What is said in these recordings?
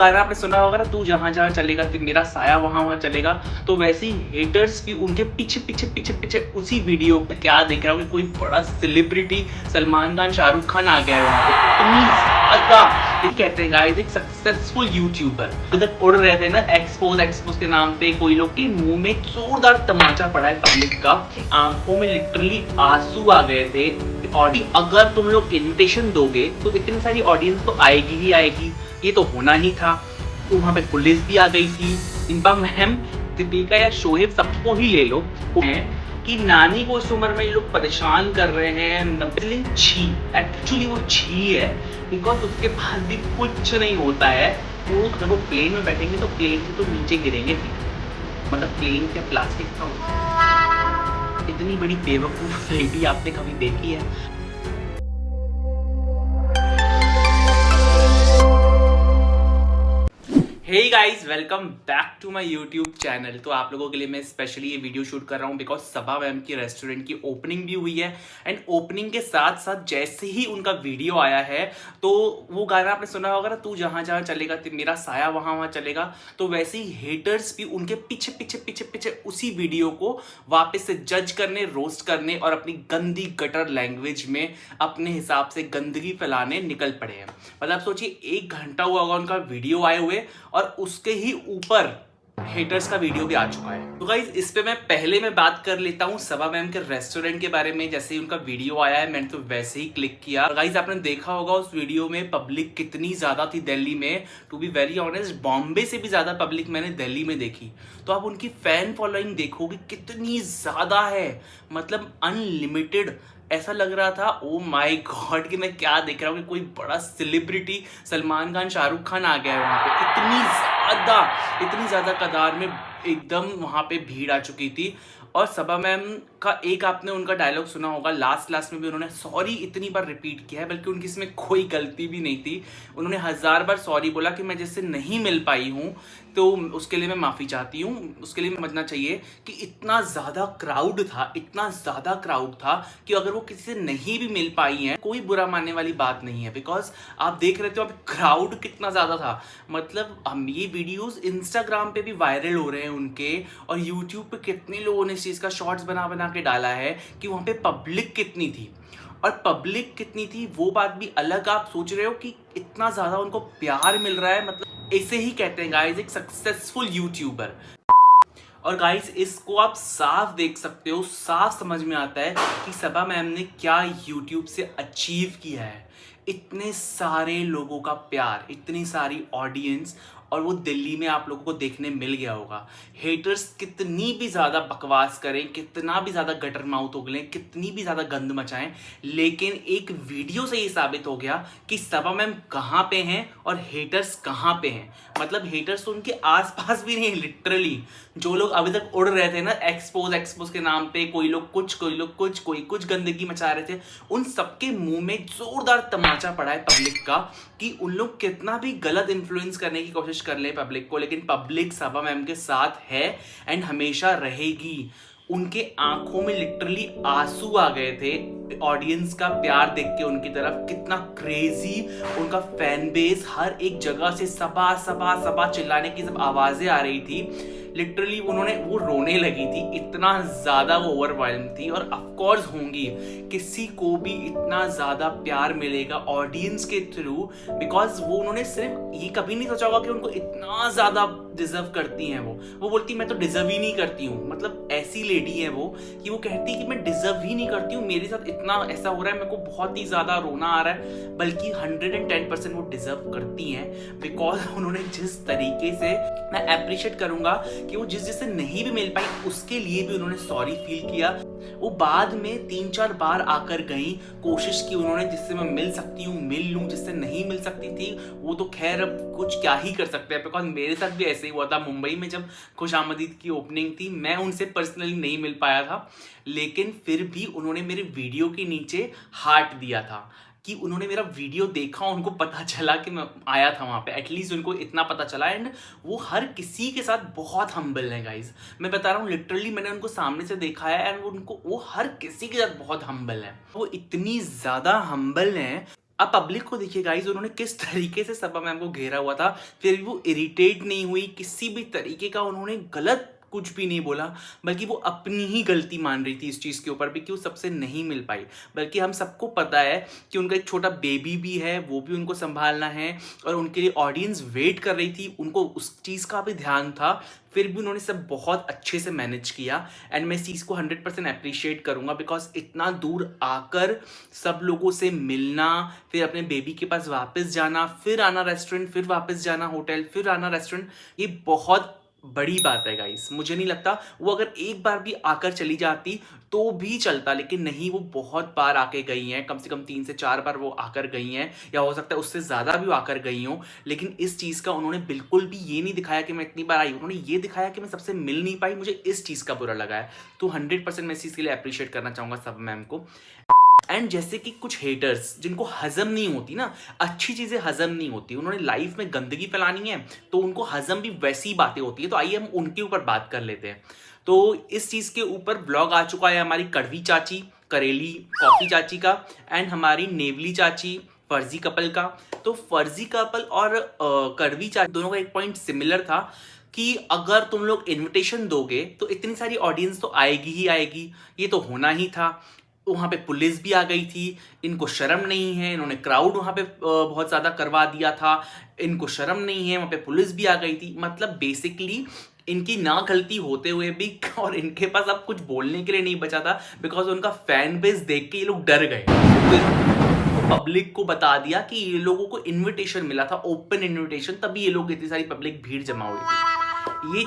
गाना आपने सुना होगा ना, तू जहाँ जहाँ चलेगा फिर मेरा साया वहाँ वहाँ चलेगा। तो वैसे ही हेटर्स भी उनके पीछे पीछे पीछे पीछे उसी वीडियो पे क्या देख रहा हूँ कि कोई बड़ा सेलिब्रिटी सलमान खान शाहरुख खान आ गया है वहाँ पे। इतनी ज्यादा ये कहते हैं गाइस, एक सक्सेसफुल यूट्यूबर उधर उड़ रहे थे ना, एक्सपोज के नाम पे कोई लोग के मुंह में जोरदार तमाचा पड़ा है पब्लिक का। आंखों में लिटरली आंसू आ गए थे। अगर तुम लोग इन्विटेशन दोगे तो इतनी सारी ऑडियंस तो आएगी ही आएगी, ये तो होना ही था। तो वहाँ पे पुलिस भी आ गई थी। इनका मैम दीपिका या शोहेब सबको ही ले लो कि नानी को इस उम्र में ये लोग परेशान कर रहे हैं। छी, एक्चुअली वो छी है, बिकॉज उसके पास भी कुछ नहीं होता है। वो जब वो प्लेन में बैठेंगे तो प्लेन से तो नीचे गिरेंगे, मतलब प्लेन क्या प्लास्टिक का होता है। इतनी बड़ी बेवकूफ लेडी आपने कभी देखी है? Hey guys, welcome back to my YouTube channel. तो आप लोगों के लिए मैं स्पेशली ये वीडियो शूट कर रहा हूँ बिकॉज सबा मैम की रेस्टोरेंट की ओपनिंग भी हुई है। एंड ओपनिंग के साथ साथ जैसे ही उनका वीडियो आया है तो वो गाना आपने सुना होगा ना, तू जहाँ जहाँ चलेगा मेरा साया वहाँ वहाँ चलेगा। तो वैसे ही हेटर्स भी उनके पीछे पीछे पीछे पीछे उसी वीडियो को वापस से जज करने, रोस्ट करने और अपनी गंदी गटर लैंग्वेज में अपने हिसाब से गंदगी फैलाने निकल पड़े हैं। मतलब सोचिए, 1 घंटा हुआ होगा उनका वीडियो आए हुए और उसके ही ऊपर हेटर्स का वीडियो भी आ चुका है। तो गाइज इस पे मैं बात कर लेता हूँ सबा मैम के रेस्टोरेंट के बारे में। जैसे ही उनका वीडियो आया है मैंने तो वैसे ही क्लिक किया। गाइज आपने देखा होगा उस वीडियो में पब्लिक कितनी ज्यादा थी दिल्ली में। To be very honest, Bombay से भी ज्यादा पब्लिक मैंने दिल्ली में देखी। तो आप उनकी फैन फॉलोइंग देखोगे कितनी ज्यादा है, मतलब अनलिमिटेड। ऐसा लग रहा था ओ माय गॉड कि मैं क्या देख रहा हूँ कि कोई बड़ा सेलिब्रिटी सलमान खान शाहरुख खान आ गया है वहाँ पे। इतनी ज्यादा कतार में एकदम वहाँ पे भीड़ आ चुकी थी। और सबा मैम का एक आपने उनका डायलॉग सुना होगा, लास्ट में भी उन्होंने सॉरी इतनी बार रिपीट किया है, बल्कि उनकी इसमें कोई गलती भी नहीं थी। उन्होंने 1000 बार सॉरी बोला कि मैं जिससे नहीं मिल पाई हूँ तो उसके लिए मैं माफ़ी चाहती हूँ। उसके लिए समझना चाहिए कि इतना ज़्यादा क्राउड था कि अगर वो किसी से नहीं भी मिल पाई हैं कोई बुरा मानने वाली बात नहीं है। बिकॉज आप देख रहे थे वहाँ पे क्राउड कितना ज़्यादा था। मतलब हम ये वीडियोस इंस्टाग्राम पे भी वायरल हो रहे हैं उनके, और यूट्यूब पे कितने लोगों ने इस चीज़ का शॉर्ट्स बना के डाला है कि वहाँ पे पब्लिक कितनी थी। और पब्लिक कितनी थी वो बात भी अलग। आप सोच रहे हो कि इतना ज़्यादा उनको प्यार मिल रहा है, मतलब इसे ही कहते हैं गाइज एक सक्सेसफुल यूट्यूबर। और गाइज इसको आप साफ देख सकते हो, साफ समझ में आता है कि सबा मैम ने क्या यूट्यूब से अचीव किया है। इतने सारे लोगों का प्यार, इतनी सारी ऑडियंस, और वो दिल्ली में आप लोगों को देखने मिल गया होगा। हेटर्स कितनी भी ज़्यादा बकवास करें, कितना भी ज़्यादा गटर माउथ उगलें, कितनी भी ज़्यादा गंद मचाएं, लेकिन एक वीडियो से ये साबित हो गया कि सबा मैम कहाँ पे हैं और हेटर्स कहाँ पे हैं। मतलब हेटर्स तो उनके आसपास भी नहीं, लिटरली जो लोग अभी तक उड़ रहे थे ना एक्सपोज के नाम पे, कोई लोग कुछ कोई कुछ गंदगी मचा रहे थे, उन सबके मुंह में जोरदार तमाचा पड़ा है पब्लिक का कि उन लोग कितना भी गलत इन्फ्लुएंस करने की कोशिश कर ले पब्लिक को, लेकिन पब्लिक सबा मैम के साथ है एंड हमेशा रहेगी। उनके आंखों में लिटरली आंसू आ गए थे ऑडियंस का प्यार देख के उनकी तरफ। कितना क्रेजी उनका फैन बेस, हर एक जगह से सबा सबा सबा चिल्लाने की जब आवाजें आ रही थी लिटरली वो रोने लगी थी, इतना ज्यादा वो ओवरवेल्म थी। और ऑफ कोर्स होंगी, किसी को भी इतना ज्यादा प्यार मिलेगा ऑडियंस के थ्रू, बिकॉज वो उन्होंने सिर्फ ये कभी नहीं सोचा होगा कि उनको इतना ज्यादा डिजर्व करती हैं। वो बोलती मैं तो डिजर्व ही नहीं करती हूँ। मतलब ऐसी लेडी है वो कि वो कहती है कि मैं डिजर्व ही नहीं करती हूँ, मेरे साथ इतना ऐसा हो रहा है, मेरे को बहुत ही ज्यादा रोना आ रहा है, बल्कि 110% वो डिजर्व करती हैं। बिकॉज उन्होंने जिस तरीके से, मैं अप्रिशिएट करूंगा कि वो जिससे नहीं भी मिल पाई उसके लिए भी उन्होंने सॉरी फील किया। वो बाद में 3-4 बार आकर गई, कोशिश की उन्होंने जिससे मैं मिल सकती हूँ मिल लूँ, जिससे नहीं मिल सकती थी वो तो खैर अब कुछ क्या ही कर सकते हैं। बिकॉज मेरे साथ भी ऐसे ही हुआ था मुंबई में, जब खुशामदीद की ओपनिंग थी, मैं उनसे पर्सनली नहीं मिल पाया था, लेकिन फिर भी उन्होंने मेरे वीडियो के नीचे हार्ट दिया था कि उन्होंने मेरा वीडियो देखा, उनको पता चला कि मैं आया था वहाँ पे, एटलीस्ट उनको इतना पता चला। एंड वो हर किसी के साथ बहुत हम्बल है गाइज, मैं बता रहा हूँ लिटरली, मैंने उनको सामने से देखा है एंड वो हर किसी के साथ बहुत हम्बल है। वो इतनी ज़्यादा हम्बल है, अब पब्लिक को देखिए गाइस, उन्होंने किस तरीके से सबा मैम को घेरा हुआ था, फिर भी वो इरिटेट नहीं हुई, किसी भी तरीके का उन्होंने गलत कुछ भी नहीं बोला, बल्कि वो अपनी ही गलती मान रही थी इस चीज़ के ऊपर भी कि वो सबसे नहीं मिल पाई। बल्कि हम सबको पता है कि उनका एक छोटा बेबी भी है, वो भी उनको संभालना है, और उनके लिए ऑडियंस वेट कर रही थी, उनको उस चीज़ का भी ध्यान था, फिर भी उन्होंने सब बहुत अच्छे से मैनेज किया। एंड मैं इस चीज़ को 100% अप्रिशिएट करूँगा, बिकॉज इतना दूर आकर सब लोगों से मिलना, फिर अपने बेबी के पास वापस जाना, फिर आना रेस्टोरेंट, फिर वापस जाना होटल, फिर आना रेस्टोरेंट, ये बहुत बड़ी बात है गाइस। मुझे नहीं लगता वो अगर एक बार भी आकर चली जाती तो भी चलता, लेकिन नहीं, वो बहुत बार आके गई हैं, कम से कम 3 से 4 बार वो आकर गई हैं, या हो सकता है उससे ज़्यादा भी वो आकर गई हों। लेकिन इस चीज़ का उन्होंने बिल्कुल भी ये नहीं दिखाया कि मैं इतनी बार आई, उन्होंने ये दिखाया कि मैं सबसे मिल नहीं पाई, मुझे इस चीज़ का बुरा लगा है। तो 100% मैं इस चीज़ के लिए अप्रिशिएट करना चाहूँगा सब मैम को। एंड जैसे कि कुछ हेटर्स जिनको हजम नहीं होती ना, अच्छी चीज़ें हजम नहीं होती, उन्होंने लाइफ में गंदगी फैलानी है, तो उनको हजम भी वैसी बातें होती है। तो आइए हम उनके ऊपर बात कर लेते हैं। तो इस चीज़ के ऊपर ब्लॉग आ चुका है हमारी कड़वी चाची, करेली कॉफी चाची का, एंड हमारी नेवली चाची फर्जी कपल का। तो फर्जी कपल और कड़वी चाची दोनों का एक पॉइंट सिमिलर था कि अगर तुम लोग इनविटेशन दोगे तो इतनी सारी ऑडियंस तो आएगी ही आएगी, ये तो होना ही था। वहाँ पे पुलिस भी आ गई थी, इनको शर्म नहीं है, इन्होंने क्राउड वहाँ पे बहुत ज़्यादा करवा दिया था, इनको शर्म नहीं है, वहाँ पे पुलिस भी आ गई थी। मतलब बेसिकली इनकी ना गलती होते हुए भी और इनके पास अब कुछ बोलने के लिए नहीं बचा था, बिकॉज उनका फैन बेस देख के ये लोग डर गए। तो पब्लिक को बता दिया कि ये लोगों को इनविटेशन मिला था, ओपन इनविटेशन, तभी ये लोग इतनी सारी पब्लिक भीड़ जमा हुई थी।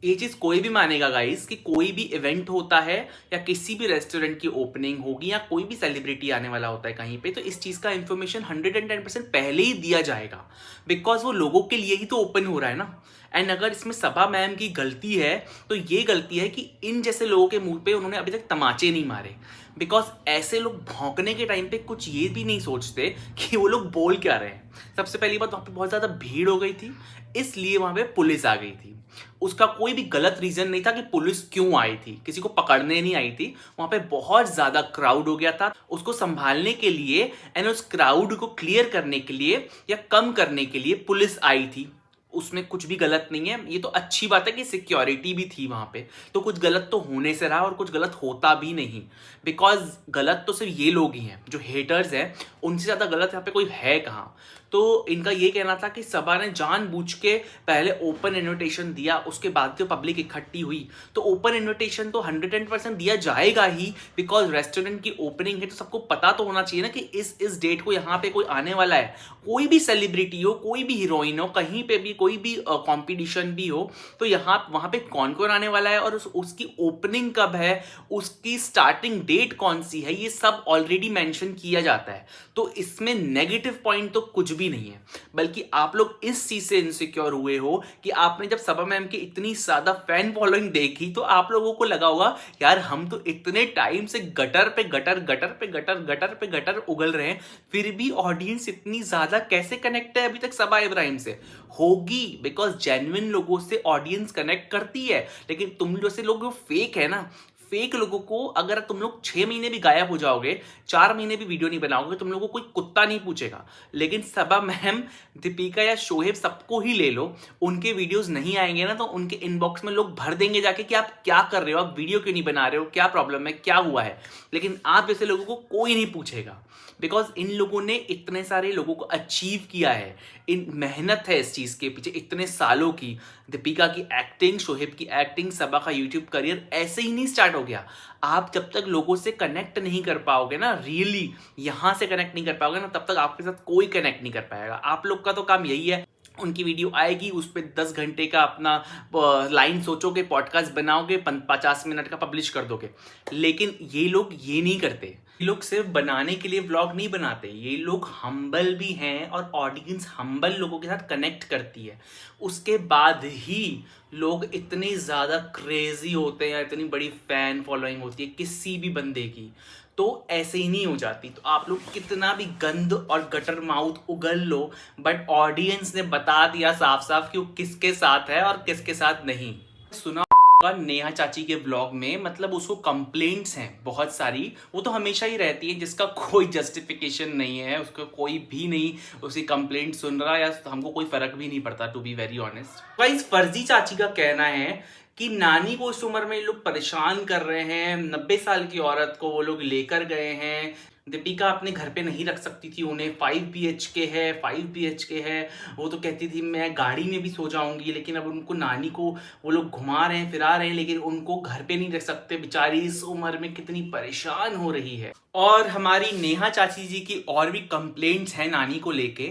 ये चीज़ कोई भी मानेगा गाइस कि कोई भी इवेंट होता है या किसी भी रेस्टोरेंट की ओपनिंग होगी या कोई भी सेलिब्रिटी आने वाला होता है कहीं पे, तो इस चीज़ का इन्फॉर्मेशन 110% पहले ही दिया जाएगा, बिकॉज वो लोगों के लिए ही तो ओपन हो रहा है ना। एंड अगर इसमें सबा मैम की गलती है तो ये गलती है कि इन जैसे लोगों के मुंह पे उन्होंने अभी तक तमाचे नहीं मारे, बिकॉज ऐसे लोग भौंकने के टाइम पे कुछ ये भी नहीं सोचते कि वो लोग बोल क्या रहे हैं। सबसे पहली बात, वहाँ पे बहुत ज़्यादा भीड़ हो गई थी, इसलिए वहाँ पे पुलिस आ गई थी। उसका कोई भी गलत रीजन नहीं था कि पुलिस क्यों आई थी, किसी को पकड़ने नहीं आई थी। वहाँ पे बहुत ज़्यादा क्राउड हो गया था, उसको संभालने के लिए एंड उस क्राउड को क्लियर करने के लिए या कम करने के लिए पुलिस आई थी। उसमें कुछ भी गलत नहीं है, ये तो अच्छी बात है कि सिक्योरिटी भी थी वहाँ पे, तो कुछ गलत तो होने से रहा और कुछ गलत होता भी नहीं, बिकॉज गलत तो सिर्फ ये लोग ही हैं जो हेटर्स हैं, उनसे ज़्यादा गलत यहाँ पे कोई है कहाँ। तो इनका ये कहना था कि सबा ने जानबूझ के पहले ओपन इनविटेशन दिया, उसके बाद जो पब्लिक इकट्ठी हुई, तो ओपन इनविटेशन तो 110% दिया जाएगा ही, बिकॉज रेस्टोरेंट की ओपनिंग है, तो सबको पता तो होना चाहिए ना कि इस डेट को यहाँ पे कोई आने वाला है। कोई भी सेलिब्रिटी हो, कोई भी हीरोइन हो, कहीं पे भी कोई भी कॉम्पिटिशन भी हो, तो यहाँ वहाँ पे कौन कौन आने वाला है और उसकी ओपनिंग कब है, उसकी स्टार्टिंग डेट कौन सी है, ये सब ऑलरेडी मेंशन किया जाता है। तो इसमें नेगेटिव पॉइंट तो कुछ भी नहीं है, बल्कि आप लोग इस चीज से इनसिक्योर हुए हो कि आपने जब सबा मैम की इतनी ज्यादा फैन फॉलोइंग देखी तो आप लोगों को लगा होगा यार हम तो इतने टाइम से गटर पे गटर गटर पे गटर गटर पे गटर उगल रहे हैं, फिर भी ऑडियंस इतनी ज्यादा कैसे कनेक्ट है अभी तक सबा इब्राहिम से। होगी बिकॉज जेन्युइन लोगों से ऑडियंस कनेक्ट करती है, लेकिन तुम जैसे लोग जो फेक है ना, फेक लोगों को अगर तुम लोग 6 महीने भी गायब हो जाओगे, 4 महीने भी वीडियो नहीं बनाओगे, तुम लोगों को कोई कुत्ता नहीं पूछेगा। लेकिन सबा मैम, दीपिका या शोहेब, सबको ही ले लो, उनके वीडियोस नहीं आएंगे ना तो उनके इनबॉक्स में लोग भर देंगे जाके कि आप क्या कर रहे हो, आप वीडियो क्यों नहीं बना रहे हो, क्या प्रॉब्लम है, क्या हुआ है। लेकिन आप जैसे लोगों को कोई नहीं पूछेगा, बिकॉज इन लोगों ने इतने सारे लोगों को अचीव किया है, इन मेहनत है इस चीज़ के पीछे इतने सालों की। दीपिका की एक्टिंग, शोहेब की एक्टिंग, सबा का यूट्यूब करियर ऐसे ही नहीं स्टार्ट हो गया। आप जब तक लोगों से कनेक्ट नहीं कर पाओगे ना, रियली यहाँ से कनेक्ट नहीं कर पाओगे ना, तब तक आपके साथ कोई कनेक्ट नहीं कर पाएगा। आप लोग का तो काम यही है, उनकी वीडियो आएगी, उस पर 10 घंटे का अपना लाइन सोचोगे, पॉडकास्ट बनाओगे, 50 मिनट का पब्लिश कर दोगे। लेकिन ये लोग ये नहीं करते, ये लोग सिर्फ बनाने के लिए व्लॉग नहीं बनाते, ये लोग हम्बल भी हैं और ऑडियंस हम्बल लोगों के साथ कनेक्ट करती है। उसके बाद ही लोग इतने ज़्यादा क्रेजी होते हैं, इतनी बड़ी फैन फॉलोइंग होती है किसी भी बंदे की, तो ऐसे ही नहीं हो जाती। तो आप लोग कितना भी गंद और गटर माउथ उगल लो, बट ऑडियंस ने बता दिया साफ साफ कि वो किसके साथ है और किसके साथ नहीं। सुना का नेहा चाची के व्लॉग में, मतलब उसको कंप्लेंट्स हैं बहुत सारी, वो तो हमेशा ही रहती है, जिसका कोई जस्टिफिकेशन नहीं है, उसको कोई भी नहीं उसकी कंप्लेंट सुन रहा, या हमको कोई फर्क भी नहीं पड़ता, to be very honest. Guys, फर्जी चाची का कहना है कि नानी को इस उम्र में लोग परेशान कर रहे हैं, 90 साल की औरत को वो लोग लेकर गए हैं। दीपिका अपने घर पे नहीं रख सकती थी उन्हें, 5 BHK है, 5 BHK है, वो तो कहती थी मैं गाड़ी में भी सो जाऊंगी, लेकिन अब उनको नानी को वो लोग घुमा रहे हैं, फिरा रहे हैं, लेकिन उनको घर पे नहीं रख सकते। बेचारी इस उम्र में कितनी परेशान हो रही है। और हमारी नेहा चाची जी की और भी कंप्लेंट्स हैं नानी को लेके,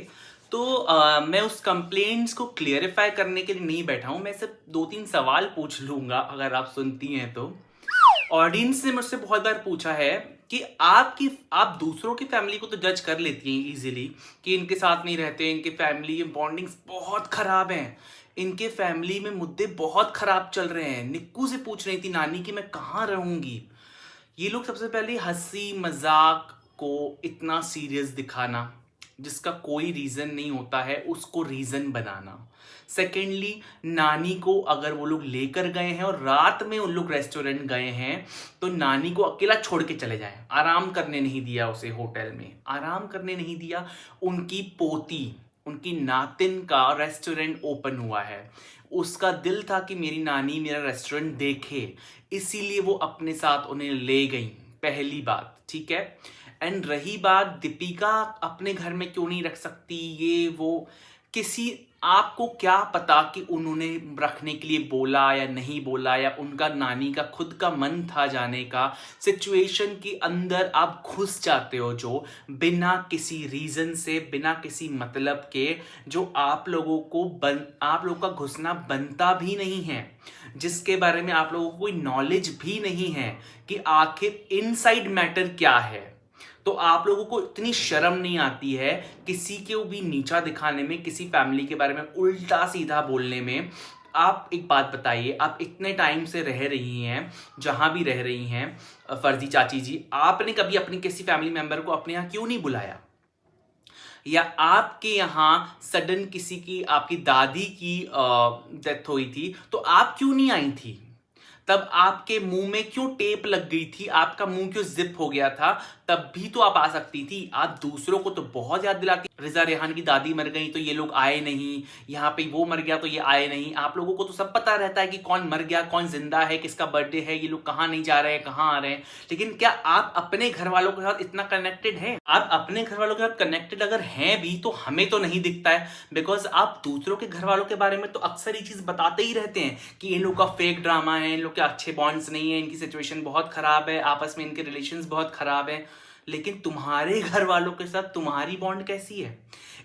तो मैं उस कंप्लेंट्स को क्लियरिफाई करने के लिए नहीं बैठा हूं, मैं सिर्फ 2-3 सवाल पूछ लूंगा अगर आप सुनती हैं तो। ऑडियंस ने मुझसे बहुत बार पूछा है कि आप दूसरों की फैमिली को तो जज कर लेती हैं इजीली कि इनके साथ नहीं रहते, इनके फैमिली बॉन्डिंग्स बहुत खराब हैं, इनके फैमिली में मुद्दे बहुत खराब चल रहे हैं। निक्कू से पूछ रही थी नानी कि मैं कहाँ रहूंगी। ये लोग सबसे पहले हंसी मजाक को इतना सीरियस दिखाना जिसका कोई रीजन नहीं होता है, उसको रीजन बनाना। सेकेंडली, नानी को अगर वो लोग लेकर गए हैं और रात में उन लोग रेस्टोरेंट गए हैं तो नानी को अकेला छोड़ के चले जाएं। आराम करने नहीं दिया उसे, होटल में आराम करने नहीं दिया। उनकी पोती, उनकी नातिन का रेस्टोरेंट ओपन हुआ है, उसका दिल था कि मेरी नानी मेरा रेस्टोरेंट देखे, इसीलिए वो अपने साथ उन्हें ले गई। पहली बात, ठीक है। एंड रही बात दीपिका अपने घर में क्यों नहीं रख सकती, ये वो, किसी आपको क्या पता कि उन्होंने रखने के लिए बोला या नहीं बोला, या उनका नानी का खुद का मन था जाने का। सिचुएशन के अंदर आप घुस जाते हो जो बिना किसी रीजन से, बिना किसी मतलब के, जो आप लोगों का घुसना बनता भी नहीं है, जिसके बारे में आप लोगों को कोई नॉलेज भी नहीं है कि आखिर इनसाइड मैटर क्या है। तो आप लोगों को इतनी शर्म नहीं आती है किसी को भी नीचा दिखाने में, किसी फैमिली के बारे में उल्टा सीधा बोलने में। आप एक बात बताइए, आप इतने टाइम से रह रही हैं जहां भी रह रही हैं, फर्जी चाची जी, आपने कभी अपनी किसी फैमिली मेंबर को अपने यहाँ क्यों नहीं बुलाया? या आपके यहाँ सडन किसी की, आपकी दादी की डेथ हुई थी तो आप क्यों नहीं आई थी? तब आपके मुंह में क्यों टेप लग गई थी, आपका मुंह क्यों जिप हो गया था? तब भी तो आप आ सकती थी। आप दूसरों को तो बहुत याद दिलाती, रिजा रेहान की दादी मर गई तो ये लोग आए नहीं, यहाँ पे वो मर गया तो ये आए नहीं। आप लोगों को तो सब पता रहता है कि कौन मर गया, कौन जिंदा है, किसका बर्थडे है, ये लोग कहाँ नहीं जा रहे हैं, कहाँ आ रहे हैं। लेकिन क्या आप अपने घर वालों के साथ इतना कनेक्टेड हैं? आप अपने घर वालों के साथ कनेक्टेड अगर हैं भी तो हमें तो नहीं दिखता है, बिकॉज आप दूसरों के घर वालों के बारे में तो अक्सर ये चीज बताते ही रहते हैं कि इन लोग का फेक ड्रामा है, इन लोग के अच्छे बॉन्ड्स नहीं है, इनकी सिचुएशन बहुत खराब है, आपस में इनके रिलेशंस बहुत खराब है। लेकिन तुम्हारे घर वालों के साथ तुम्हारी बॉन्ड कैसी है?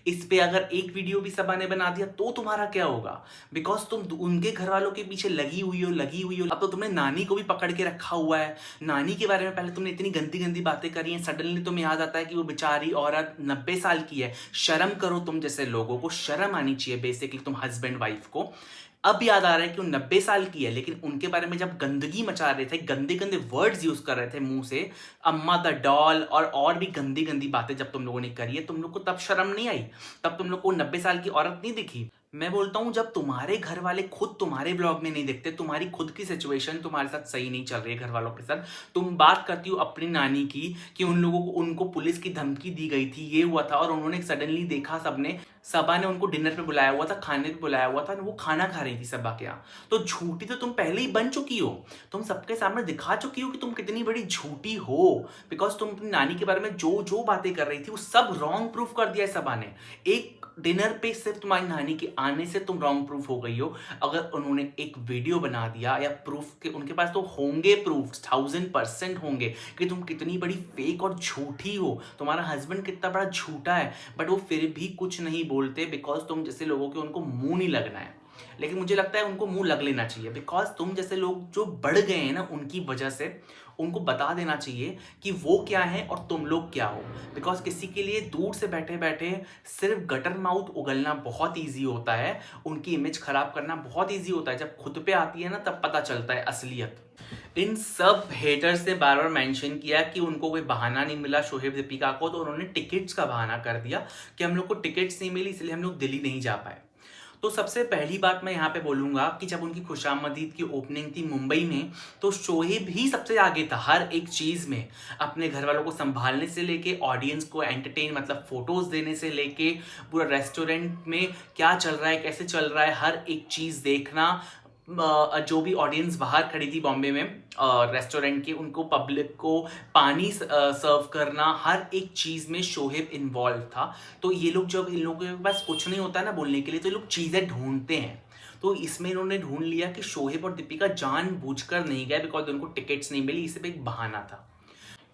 इस पे अगर एक वीडियो भी सबा ने बना दिया तो तुम्हारा क्या होगा? बिकॉज तुम उनके घर वालों के पीछे लगी हुई हो। अब तो तुमने नानी को भी पकड़ के रखा हुआ है। नानी के बारे में पहले तुमने इतनी गंदी गंदी बातें करी हैं, सडनली तुम्हें याद आता है कि वो बेचारी औरत 90 साल की है। शर्म करो, तुम जैसे लोगों को शर्म आनी चाहिए। बेसिकली तुम हस्बैंड वाइफ को अब याद आ रहा है कि वो 90 साल की है, लेकिन उनके बारे में जब गंदगी मचा रहे थे, गंदे गंदे वर्ड्स यूज कर रहे थे मुंह से, अम्मा द डॉल और भी गंदी गंदी बातें जब तुम लोगों ने करी है, तुम लोग को तब शर्म नहीं आई? तब तुम लोग को 90 साल की औरत नहीं दिखी? मैं बोलता हूं जब तुम्हारे घर वाले खुद तुम्हारे ब्लॉग में नहीं दिखते, तुम्हारी खुद की सिचुएशन तुम्हारे साथ सही नहीं चल रही है घर वालों के साथ, तुम बात करती हो अपनी नानी की कि उनको पुलिस की धमकी दी गई थी, ये हुआ था, और उन्होंने सडनली देखा, सबा ने उनको डिनर पे बुलाया हुआ था, खाने पे बुलाया हुआ था, वो खाना खा रही थी सबा के यहाँ। तो झूठी तो तुम पहले ही बन चुकी हो, तुम सबके सामने दिखा चुकी हो कि तुम कितनी बड़ी झूठी हो। बिकॉज तुम अपनी नानी के बारे में जो जो बातें कर रही थी वो सब रॉन्ग प्रूफ कर दिया है सबा ने। एक डिनर पे सिर्फ तुम्हारी नानी के आने से तुम रॉन्ग प्रूफ हो गई हो। अगर उन्होंने एक वीडियो बना दिया या प्रूफ के, उनके पास तो होंगे प्रूफ, 1000% होंगे कि तुम कितनी बड़ी फेक और झूठी हो, तुम्हारा हस्बैंड कितना बड़ा झूठा है, बट वो फिर भी कुछ नहीं बोलते बिकॉज तुम जैसे लोगों के उनको मुंह नहीं लगना है। लेकिन मुझे लगता है उनको मुंह लग लेना चाहिए, बिकॉज तुम जैसे लोग जो बढ़ गए हैं ना, उनकी वजह से उनको बता देना चाहिए कि वो क्या है और तुम लोग क्या हो। बिकॉज किसी के लिए दूर से बैठे बैठे सिर्फ गटर माउथ उगलना बहुत ईजी होता है, उनकी इमेज खराब करना बहुत ईजी होता है। जब खुद पे आती है ना तब पता चलता है असलियत। इन सब हेटर्स ने बार बार मेंशन किया कि उनको कोई बहाना नहीं मिला शोहेब दीपिका को, तो उन्होंने टिकट्स का बहाना कर दिया कि हम लोग को टिकट्स नहीं मिली इसलिए हम लोग दिल्ली नहीं जा पाए। तो सबसे पहली बात मैं यहाँ पे बोलूंगा कि जब उनकी खुशामदीद की ओपनिंग थी मुंबई में, तो शोहेब ही सबसे आगे था हर एक चीज में। अपने घर वालों को संभालने से लेके ऑडियंस को एंटरटेन मतलब फोटोज देने से लेके पूरा रेस्टोरेंट में क्या चल रहा है, कैसे चल रहा है, हर एक चीज देखना। जो भी ऑडियंस बाहर खड़ी थी बॉम्बे में रेस्टोरेंट के, उनको पब्लिक को पानी सर्व करना, हर एक चीज में शोहेब इन्वॉल्व था। तो ये लोग, जब इन लोगों के पास कुछ नहीं होता है ना बोलने के लिए, तो ये लोग चीजें ढूंढते हैं। तो इसमें इन्होंने ढूंढ लिया कि शोहेब और दीपिका जानबूझकर नहीं गए बिकॉज उनको टिकट्स नहीं मिली, इसे एक बहाना था।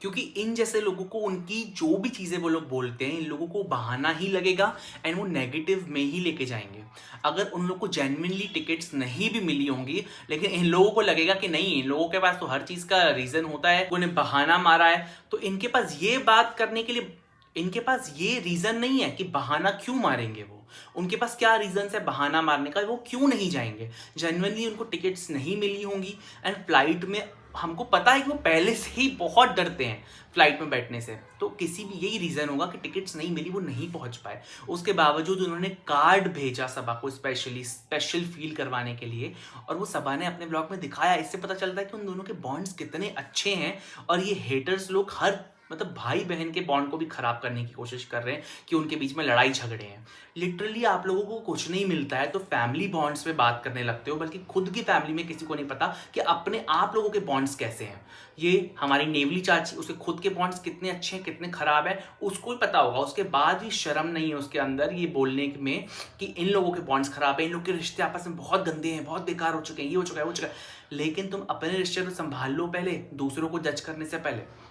क्योंकि इन जैसे लोगों को उनकी जो भी चीज़ें वो लोग बोलते हैं, इन लोगों को बहाना ही लगेगा एंड वो नेगेटिव में ही लेके जाएंगे। अगर उन लोगों को जेन्युइनली टिकट्स नहीं भी मिली होंगी, लेकिन इन लोगों को लगेगा कि नहीं, इन लोगों के पास तो हर चीज़ का रीज़न होता है, उन्हें बहाना मारा है। तो इनके पास ये बात करने के लिए, इनके पास ये रीज़न नहीं है कि बहाना क्यों मारेंगे वो। उनके पास क्या रीजन है बहाना मारने का, वो क्यों नहीं जाएंगे। जेन्युइनली उनको टिकट्स नहीं मिली होंगी एंड फ्लाइट में हमको पता है कि वो पहले से ही बहुत डरते हैं फ्लाइट में बैठने से, तो किसी भी यही रीजन होगा कि टिकट्स नहीं मिली, वो नहीं पहुंच पाए। उसके बावजूद उन्होंने कार्ड भेजा सबा को स्पेशल फील करवाने के लिए, और वो सबा ने अपने ब्लॉग में दिखाया। इससे पता चलता है कि उन दोनों के बॉन्ड्स कितने अच्छे हैं। और ये हेटर्स लोग हर मतलब भाई बहन के बॉन्ड को भी खराब करने की कोशिश कर रहे हैं कि उनके बीच में लड़ाई झगड़े हैं। लिटरली आप लोगों को कुछ नहीं मिलता है तो फैमिली बॉन्ड्स पे बात करने लगते हो, बल्कि खुद की फैमिली में किसी को नहीं पता कि अपने आप लोगों के बॉन्ड्स कैसे हैं। ये हमारी नेवली चाची, उसके खुद के बॉन्ड्स कितने अच्छे हैं कितने खराब है उसको ही पता होगा। उसके बाद भी शर्म नहीं है उसके अंदर ये बोलने में कि इन लोगों के बॉन्ड्स खराब है, इन लोग के रिश्ते आपस में बहुत गंदे हैं, बहुत बेकार हो चुके हैं, ये हो चुका है वो चुका है। लेकिन तुम अपने रिश्ते को संभाल लो पहले, दूसरों को जज करने से पहले।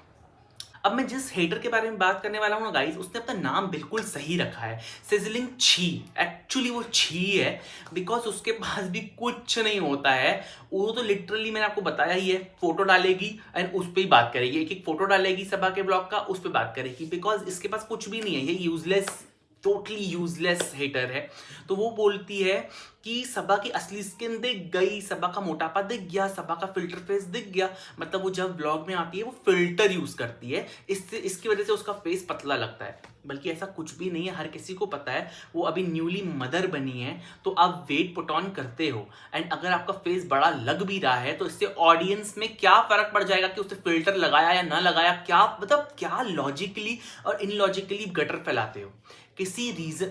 अब मैं जिस हेटर के बारे में बात करने वाला हूँ ना गाइस, उसने अपना नाम बिल्कुल सही रखा है, सिजलिंग छी। एक्चुअली वो छी है बिकॉज उसके पास भी कुछ नहीं होता है। वो तो लिटरली मैंने आपको बताया ही है, फोटो डालेगी एंड उस पर ही बात करेगी, एक एक फोटो डालेगी सबा के ब्लॉग का, उस पर बात करेगी, बिकॉज इसके पास कुछ भी नहीं है। ये यूजलेस, टोटली यूजलेस हेटर है। तो वो बोलती है कि सबा की असली स्किन दिख गई, सबा का मोटापा दिख गया, सबा का फिल्टर फेस दिख गया। मतलब वो जब ब्लॉग में आती है वो फिल्टर यूज करती है, इसकी वजह से उसका फेस पतला लगता है। बल्कि ऐसा कुछ भी नहीं है, हर किसी को पता है। वो अभी न्यूली मदर बनी है, तो आप वेट पुट ऑन करते हो एंड अगर आपका फेस बड़ा लग भी रहा है तो इससे ऑडियंस में क्या फर्क पड़ जाएगा कि उसने फिल्टर लगाया या ना लगाया। क्या मतलब क्या लॉजिकली और इनलॉजिकली गटर फैलाते हो। किसी रीजन,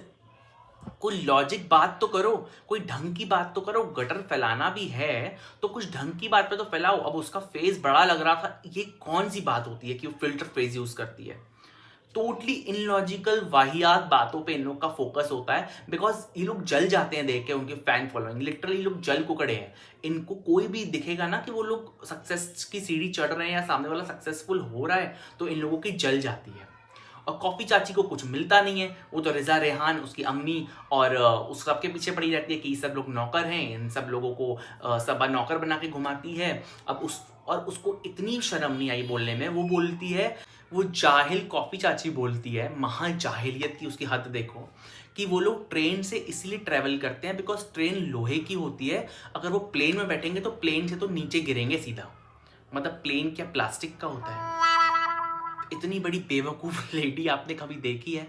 कोई लॉजिक बात तो करो, कोई ढंग की बात तो करो। गटर फैलाना भी है तो कुछ ढंग की बात पे तो फैलाओ। अब उसका फेस बड़ा लग रहा था, ये कौन सी बात होती है कि वो फिल्टर फेस यूज करती है। टोटली इनलॉजिकल वाहियात बातों पे इन लोग का फोकस होता है बिकॉज ये लोग जल जाते हैं देख के उनके फैन फॉलोइंग। लिटरली लोग जल कुकड़े हैं। इनको कोई भी दिखेगा ना कि वो लोग सक्सेस की सीढ़ी चढ़ रहे हैं या सामने वाला सक्सेसफुल हो रहा है, तो इन लोगों की जल जाती है। और कॉफ़ी चाची को कुछ मिलता नहीं है, वो तो रिजा रेहान, उसकी अम्मी और उस सबके पीछे पड़ी रहती है कि ये सब लोग नौकर हैं, इन सब लोगों को सबा नौकर बना के घुमाती है। अब उसको इतनी शर्म नहीं आई बोलने में, वो बोलती है, वो जाहिल कॉफ़ी चाची बोलती है, महा जाहिलियत की उसकी हद देखो, कि वो लोग ट्रेन से इसलिए ट्रैवल करते हैं बिकॉज ट्रेन लोहे की होती है। अगर वो प्लेन में बैठेंगे तो प्लेन से तो नीचे गिरेंगे सीधा। मतलब प्लेन क्या प्लास्टिक का होता है। इतनी बड़ी बेवकूफ़ लेडी आपने कभी देखी है।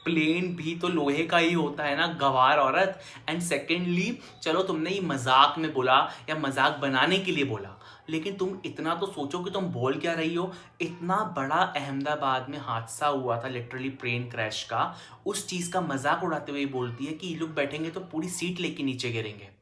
प्लेन भी तो लोहे का ही होता है ना, गवार औरत। एंड सेकेंडली, चलो तुमने ये मजाक में बोला या मजाक बनाने के लिए बोला, लेकिन तुम इतना तो सोचो कि तुम बोल क्या रही हो। इतना बड़ा अहमदाबाद में हादसा हुआ था लिटरली प्लेन क्रैश का, उस चीज़ का मजाक उड़ाते हुए बोलती है कि ये लोग बैठेंगे तो पूरी सीट लेके नीचे गिरेंगे।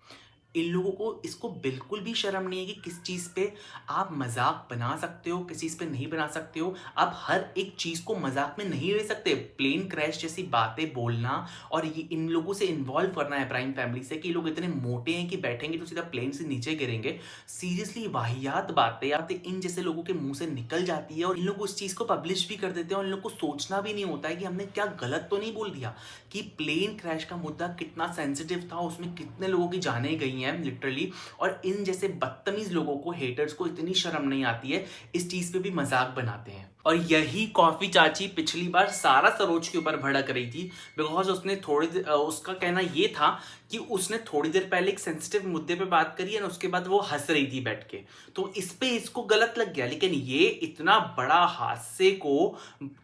इन लोगों को इसको बिल्कुल भी शर्म नहीं है कि किस चीज़ पे आप मजाक बना सकते हो, किस चीज़ पे नहीं बना सकते हो। आप हर एक चीज़ को मजाक में नहीं ले सकते। प्लेन क्रैश जैसी बातें बोलना और ये इन लोगों से इन्वॉल्व करना है प्राइम फैमिली से कि ये लोग इतने मोटे हैं कि बैठेंगे तो सीधा प्लेन से नीचे गिरेंगे। सीरियसली वाहियात बातें इन जैसे लोगों के मुंह से निकल जाती है और इन लोग उस चीज़ को पब्लिश भी कर देते हैं और इन लोग को सोचना भी नहीं होता है कि हमने क्या गलत तो नहीं बोल दिया। कि प्लेन क्रैश का मुद्दा कितना सेंसिटिव था, उसमें कितने लोगों की जानें गई हैं लिटरली। और इन जैसे बदतमीज लोगों को, हेटर्स को इतनी शर्म नहीं आती है, इस चीज पे भी मजाक बनाते हैं। और यही कॉफी चाची पिछली बार सारा सरोज के ऊपर भड़क रही थी बिकॉज उसने उसका कहना ये था कि उसने थोड़ी देर पहले एक सेंसिटिव मुद्दे पे बात करी है और उसके बाद वो हंस रही थी बैठ के, तो इस पे इसको गलत लग गया। लेकिन ये इतना बड़ा हादसे को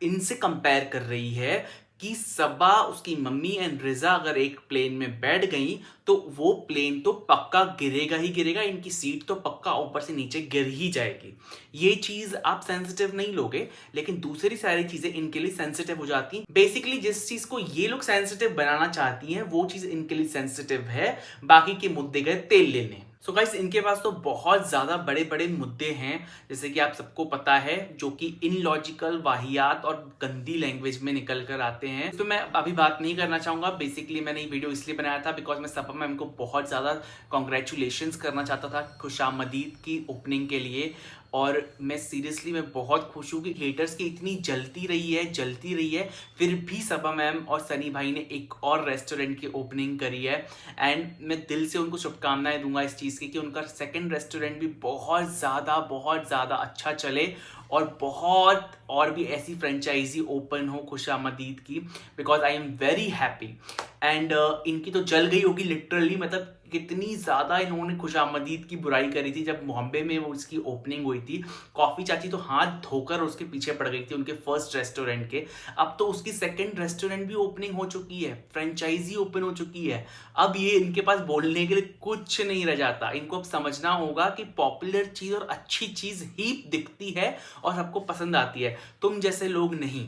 इनसे कंपेयर कर रही है कि सबा, उसकी मम्मी एंड रिजा अगर एक प्लेन में बैठ गई तो वो प्लेन तो पक्का गिरेगा ही गिरेगा, इनकी सीट तो पक्का ऊपर से नीचे गिर ही जाएगी। ये चीज आप सेंसिटिव नहीं लोगे, लेकिन दूसरी सारी चीजें इनके लिए सेंसिटिव हो जाती हैं। बेसिकली जिस चीज को ये लोग सेंसिटिव बनाना चाहती हैं वो चीज इनके लिए सेंसिटिव है, बाकी के मुद्दे गए तेल लेने। सो गाइस, इनके पास तो बहुत ज्यादा बड़े बड़े मुद्दे हैं, जैसे कि आप सबको पता है, जो कि इनलॉजिकल, वाहियात और गंदी लैंग्वेज में निकल कर आते हैं। तो मैं अभी बात नहीं करना चाहूंगा। बेसिकली मैंने ये वीडियो इसलिए बनाया था बिकॉज मैं सबा मैम को बहुत ज्यादा कॉन्ग्रेचुलेशंस करना चाहता था खुशामदीद की ओपनिंग के लिए। और मैं सीरियसली मैं बहुत खुश हूँ कि हेटर्स की इतनी जलती रही है, फिर भी सबा मैम और सनी भाई ने एक और रेस्टोरेंट की ओपनिंग करी है। एंड मैं दिल से उनको शुभकामनाएं दूंगा इस चीज़ की कि उनका सेकंड रेस्टोरेंट भी बहुत ज़्यादा अच्छा चले और बहुत और भी ऐसी फ्रेंचाइजी ओपन हो खुशामदीद की, because I am very happy. And इनकी तो जल गई होगी लिटरली, मतलब कितनी ज़्यादा इन्होंने खुशामदीद की बुराई करी थी जब बॉम्बे में वो इसकी ओपनिंग हुई थी। कॉफ़ी चाची तो हाथ धोकर उसके पीछे पड़ गई थी उनके फर्स्ट रेस्टोरेंट के। अब तो उसकी सेकंड रेस्टोरेंट भी ओपनिंग हो चुकी है, फ्रेंचाइजी ओपन हो चुकी है। अब ये इनके पास बोलने के लिए कुछ नहीं रह जाता। इनको अब समझना होगा कि पॉपुलर चीज़ और अच्छी चीज़ ही दिखती है और सबको पसंद आती है, तुम जैसे लोग नहीं।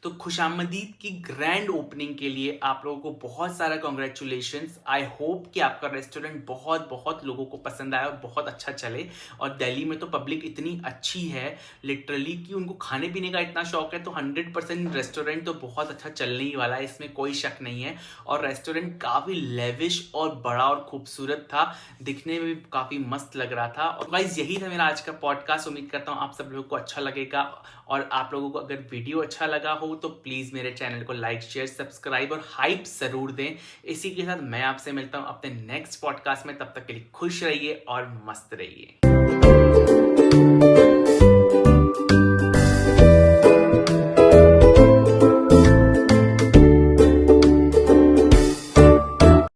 तो खुशामदीद की ग्रैंड ओपनिंग के लिए आप लोगों को बहुत सारा कॉन्ग्रेचुलेशंस। आई होप कि आपका रेस्टोरेंट बहुत लोगों को पसंद आया और बहुत अच्छा चले। और दिल्ली में तो पब्लिक इतनी अच्छी है लिटरली कि उनको खाने पीने का इतना शौक है, तो 100% रेस्टोरेंट तो बहुत अच्छा चलने ही वाला है, इसमें कोई शक नहीं है। और रेस्टोरेंट काफ़ी लेविश और बड़ा और खूबसूरत था, दिखने में भी काफ़ी मस्त लग रहा था। और गाइस, यही था मेरा आज का पॉडकास्ट। उम्मीद करता हूँ आप सब लोगों को अच्छा लगेगा। और आप लोगों को अगर वीडियो अच्छा लगा हो तो प्लीज़ मेरे चैनल को लाइक, शेयर, सब्सक्राइब और हाइप ज़रूर दें। इसी के साथ मैं आपसे मिलता हूँ अपने नेक्स्ट पॉडकास्ट में। तब तक के लिए खुश रहिए और मस्त रहिए।